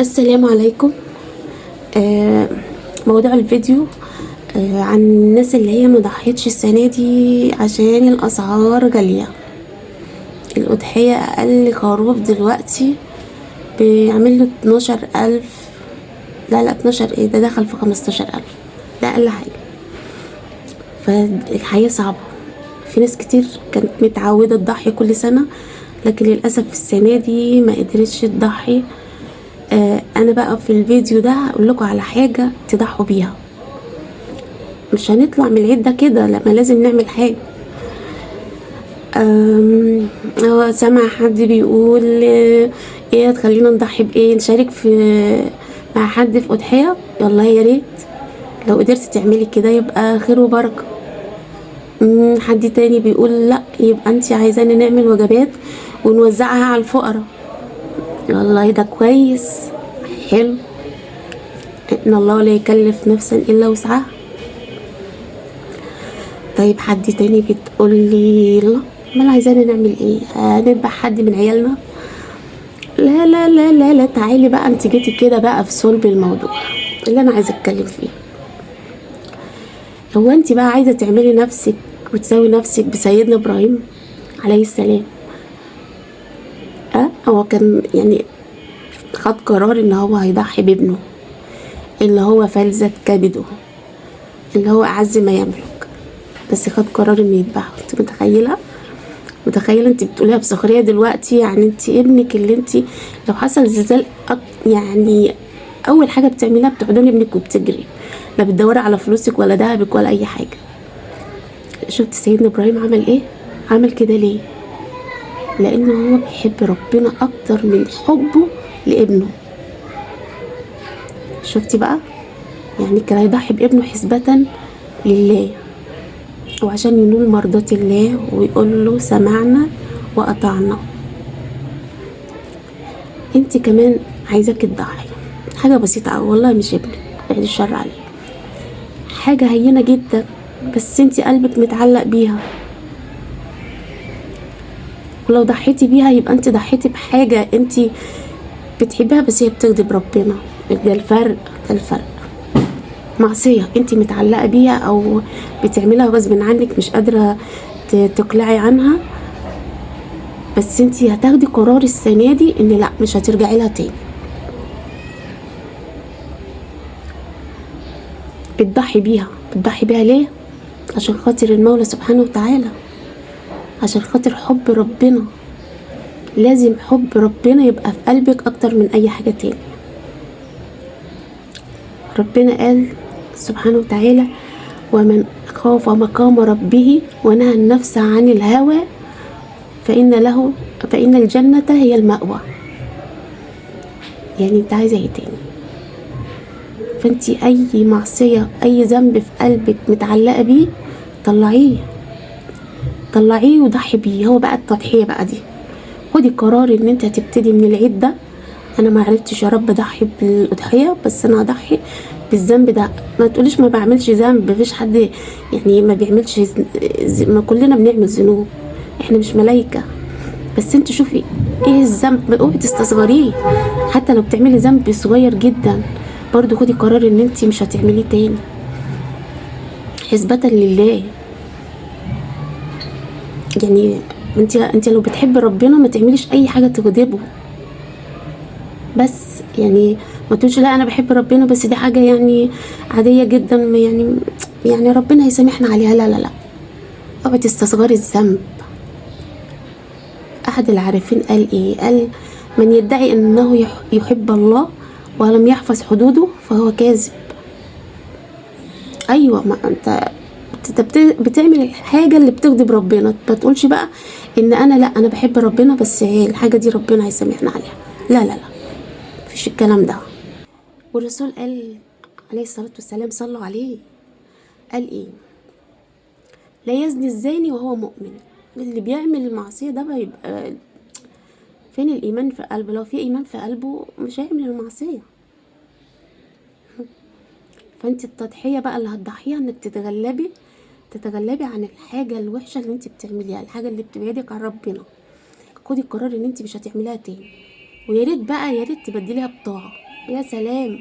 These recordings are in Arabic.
السلام عليكم. موضوع الفيديو عن الناس اللي هي مضحيتش السنة دي عشان الأسعار غالية. الأضحية أقل خروف دلوقتي بيعمل له 12,000. لا 12 ايه، ده دخل في 15,000، ده أقل حاجة. فالحياة صعبة. في ناس كتير كانت متعودة تضحي كل سنة، لكن للأسف السنة دي ما قدرتش تضحي. انا بقى في الفيديو ده هقول لكم على حاجه تضحوا بيها. مش هنطلع من العيد ده كده، لما لازم نعمل حاجه. هو سامع حد بيقول ايه تخلينا نضحي بايه، نشارك في مع حد في اضحيه؟ يلا يا ريت لو قدرتي تعملي كده يبقى خير وبركه. حد تاني بيقول لا، يبقى انت عايزانا نعمل وجبات ونوزعها على الفقراء. والله ده كويس، حلو. ان الله لا يكلف نفسا الا وسعها. طيب حد تاني بتقول لي لا، ما عايزانا نعمل ايه؟ هنذبح حد من عيالنا؟ لا لا لا لا لا، تعالي بقى، انت جيتي كده بقى في صلب الموضوع اللي انا عايزه اتكلم فيه. هو انت بقى عايزه تعملي نفسك وتساوي نفسك بسيدنا ابراهيم عليه السلام؟ هو كان يعني خد قرار ان هو هيضحي بابنه، اللي هو فلذة كبده، اللي هو اعز ما يملك، بس خد قرار انه يذبحه. انت متخيله انت بتقوليها بسخريه دلوقتي؟ يعني انت ابنك اللي انت لو حصل زلزال يعني اول حاجه بتعملها بتحضني ابنك وبتجري، لا بتدوري على فلوسك ولا دهبك ولا اي حاجه. شفت سيدنا ابراهيم عمل ايه؟ عمل كده ليه؟ لانه هو بيحب ربنا اكتر من حبه لابنه. شفتي بقى؟ يعني كان هيضحي بابنه حسبة لله، وعشان ينول مرضاة الله ويقول له سمعنا وأطعنا. انت كمان عايزاك تضحي حاجة بسيطة أوي، والله مش ابنك، بعد الشر عليه، حاجة هينة جدا، بس انت قلبك متعلق بيها. ولو ضحيتي بيها يبقى انت ضحيتي بحاجة انت بتحبها، بس هي بتغضب ربنا. ده الفرق، ده الفرق. معصية انت متعلقة بيها او بتعملها غصب عنك، مش قادرة تقلعي عنها، بس انت هتاخدي قرار السنة دي ان لا، مش هترجعي لها تاني. بتضحي بيها ليه؟ عشان خاطر المولى سبحانه وتعالى، عشان خاطر حب ربنا. لازم حب ربنا يبقى في قلبك اكتر من اي حاجة تاني. ربنا قال سبحانه وتعالى: ومن خاف مقام ربه ونهى النفس عن الهوى فإن الجنة هي المأوى. يعني انت عايزة ايه تاني؟ فانت اي معصية، اي ذنب في قلبك متعلقة بيه، طلعيه وضحي بيه. هو بقى التضحية بقى دي، خدي قرار ان انت هتبتدي من العيد ده. انا ما عرفتش يا رب اضحي بالاضحيه، بس انا هضحي بالذنب ده. ما تقوليش ما بعملش ذنب، مفيش حد يعني ما بيعملش ما كلنا بنعمل ذنوب، احنا مش ملايكه. بس انت شوفي ايه الذنب، اوعي تستصغريه. حتى لو بتعملي ذنب صغير جدا، برضو خدي قرار ان انت مش هتعمليه تاني، حسبة لله. يعني انت لو بتحبي ربنا ما تعمليش اي حاجه تغضبه. بس يعني ما تقولش لا انا بحب ربنا بس دي حاجه يعني عاديه جدا، يعني ربنا هيسامحنا عليها. لا لا لا، اوعي تستصغري الذنب. احد العارفين قال ايه؟ قال: من يدعي انه يحب الله ولم يحفظ حدوده فهو كاذب. ايوه، ما انت بتعمل الحاجه اللي بتغضب ربنا. ما تقولش بقى ان انا بحب ربنا بس الحاجه دي ربنا هيسامحنا عليها. لا لا لا، مفيش الكلام ده. والرسول قال عليه الصلاة والسلام، صلوا عليه، قال ايه؟ لا يزني الزاني وهو مؤمن. اللي بيعمل المعصية ده بيبقى فين الإيمان في قلبه؟ لو في إيمان في قلبه مش هيعمل المعصية. فانت التضحية بقى اللي هتضحيها انك تتغلبي عن الحاجة الوحشة اللي انت بتعمليها، الحاجة اللي بتبعدك عن ربنا. خدي القرار ان انت مش هتعمليها تاني، ويا ريت بقى، يا ريت تبدليها بطاعة. يا سلام.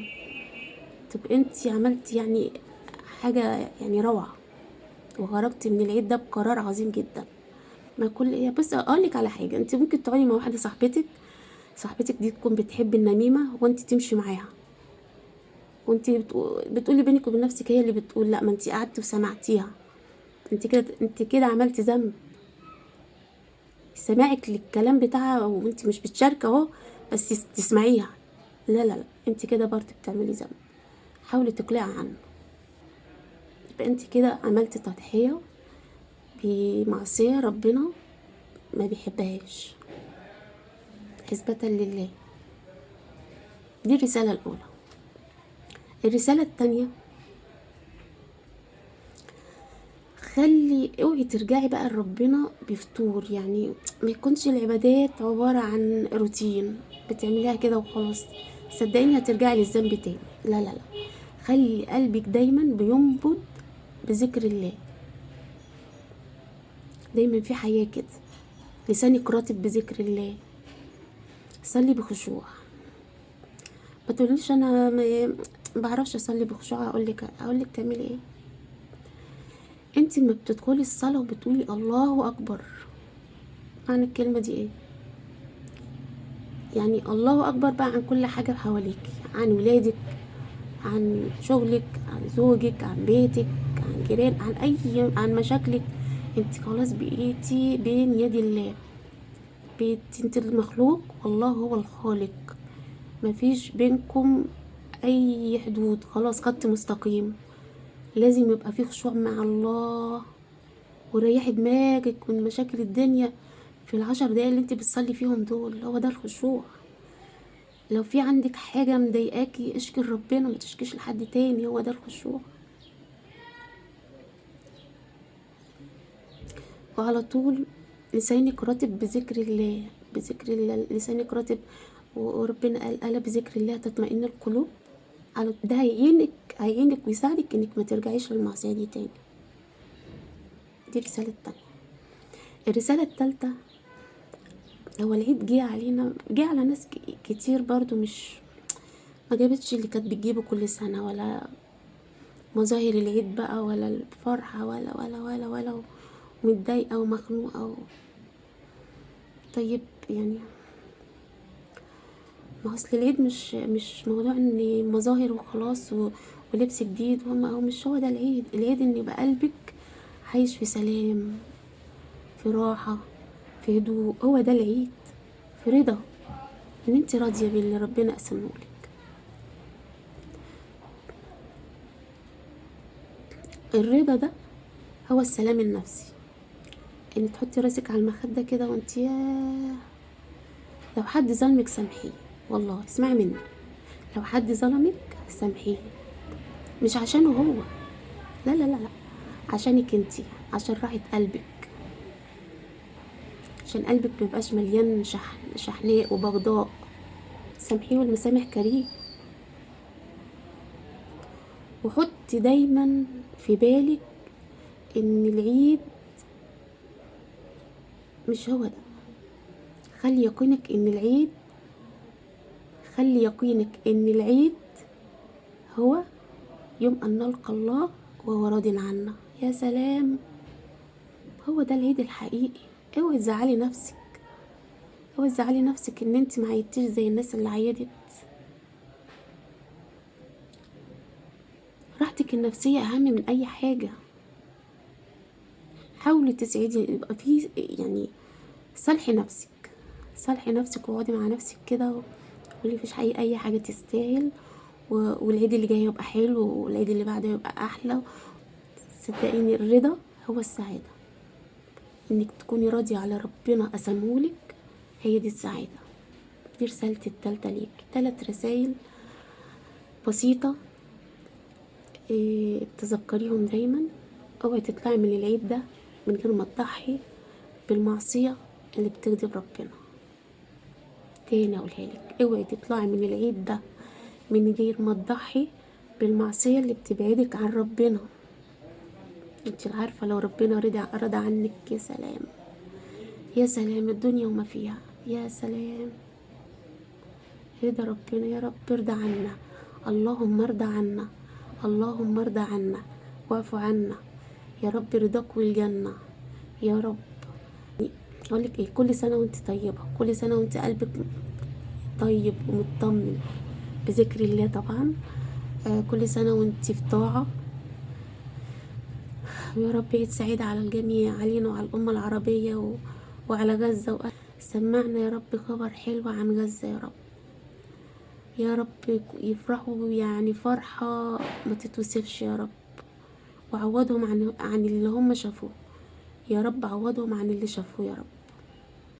طب انت عملتي يعني حاجة يعني روعة، وخرجتي من العيد ده بقرار عظيم جدا. ما كل ايه، بص اقول لك على حاجه، انت ممكن تقعدي مع واحده صاحبتك دي تكون بتحب النميمه وانت تمشي معاها، وانت بتقولي بينك وبين نفسك، هي اللي بتقول لا، ما انت قعدتي وسمعتيها. انت كده عملتي ذنب. سماعك للكلام بتاعها وانت مش بتشاركه اهو، بس تسمعيها. لا لا لا، انت كده برضه بتعملي ذنب. حاولي تقلعي عنه. يبقى انت كده عملتي تضحيه بمعصيه ربنا ما بيحبهاش، حسبة لله. دي الرسالة الأولى. الرسالة التانية، اوعي ترجعي بقى لربنا بفتور، يعني ما يكونش العبادات عبارة عن روتين بتعمليها كده وخلاص. صدقيني هترجعي للذنب تاني. لا لا لا، خلي قلبك دايما بينبض بذكر الله، دايما في حياة كده، لسانك راتب بذكر الله. صلي بخشوع. ما تقوليش انا ما بعرفش اصلي بخشوع. اقولك تعملي ايه. انت ما بتدخلي الصلاة وبتقولي الله اكبر، معنى الكلمة دي ايه؟ يعني الله اكبر بقى عن كل حاجة حواليك، عن ولادك، عن شغلك، عن زوجك، عن بيتك، عن جيران، عن مشاكلك. انت خلاص بقيتي بين يدي الله. انت المخلوق والله هو الخالق. مفيش بينكم اي حدود، خلاص خط مستقيم. لازم يبقى فيه خشوع مع الله، وريحي دماغك من مشاكل الدنيا في ال10 دقايق اللي انت بتصلي فيهم دول. هو ده الخشوع. لو في عندك حاجة مضايقاكي اشكي لربنا، ما تشكيش لحد تاني. هو ده الخشوع. وعلى طول لسانك راتب بذكر الله، بذكر الله. لسانك راتب، وربنا قال ألا بذكر الله تطمئن القلوب. ده هيعينك ويساعدك انك ما ترجعيش للمعصية دي تاني. دي الرسالة التانية. الرسالة التالتة، هو العيد جه على ناس كتير برضو، مش ما جابتش اللي كانت بتجيبه كل سنة، ولا مظاهر العيد بقى، ولا الفرحة، ولا ومتضايقة ومخنوقة طيب يعني، ما اصل العيد مش موضوع ان مظاهر وخلاص ولبس جديد. هو مش هو ده العيد. العيد ان يبقى قلبك عايش في سلام، في راحة، في هدوء. هو ده العيد. في رضا، ان انت راضية باللي ربنا قسمهولك. الرضا ده هو السلام النفسي، ان تحطي راسك على المخدة كده وانت لو حد ظلمك سامحيه. والله اسمعي مني، لو حد ظلمك سامحيه. مش عشانه هو، لا لا لا لا، عشانك انتي، عشان راحة قلبك، عشان قلبك ميبقاش مليان شحناء وبغضاء. سامحيه، والمسامح كريم. وحطي دايما في بالك ان العيد مش هو ده. خلي يقينك ان العيد خلي يقينك ان العيد هو يوم ان نلقى الله وهو راض عنا. يا سلام، هو ده العيد الحقيقي. اوعي تزعلي نفسك، اوعي تزعلي نفسك ان انت ما عيدتيش زي الناس اللي عيدت. راحتك النفسية اهم من اي حاجة. حاولي تسعدي، يبقى في يعني صالحي نفسك، صالحي نفسك واقعدي مع نفسك كده وقولي مفيش اي حاجة تستاهل، والعيد اللي جاي يبقى حلو، والعيد اللي بعده يبقى احلى. صدقيني الرضا هو السعادة، انك تكوني راضية على ربنا قسمهولك، هي دي السعادة. دي رسالتي التالتة ليك. 3 رسايل بسيطة، تذكريهم دايما. اوعي تطلعي من العيد ده من غير ما تضحي بالمعصية اللي بتغضب ربنا. تاني اقولها لك، اوعي تطلعي من العيد ده من غير ما تضحي بالمعصية اللي بتبعدك عن ربنا. انت عارفة لو ربنا رضى عنك، يا سلام، يا سلام الدنيا وما فيها. يا سلام، رضا ربنا. يا رب ارضى عنا، اللهم ارضى عنا، اللهم ارضى عنا واعف عنا يا رب. رضاك والجنة يا رب. اقولك ايه، كل سنة وانت طيبة، كل سنة وانت قلبك طيب ومطمن بذكر الله طبعا. كل سنة وانت في طاعة. ويا رب عيد سعيد على الجميع، علينا وعلى الأمة العربية وعلى غزة سمعنا يا رب خبر حلو عن غزة يا رب. يا رب يفرحوا يعني فرحة ما تتوصفش يا رب. وعوضهم عن اللي هم شافوه يا رب، عوضهم عن اللي شافوه يا رب.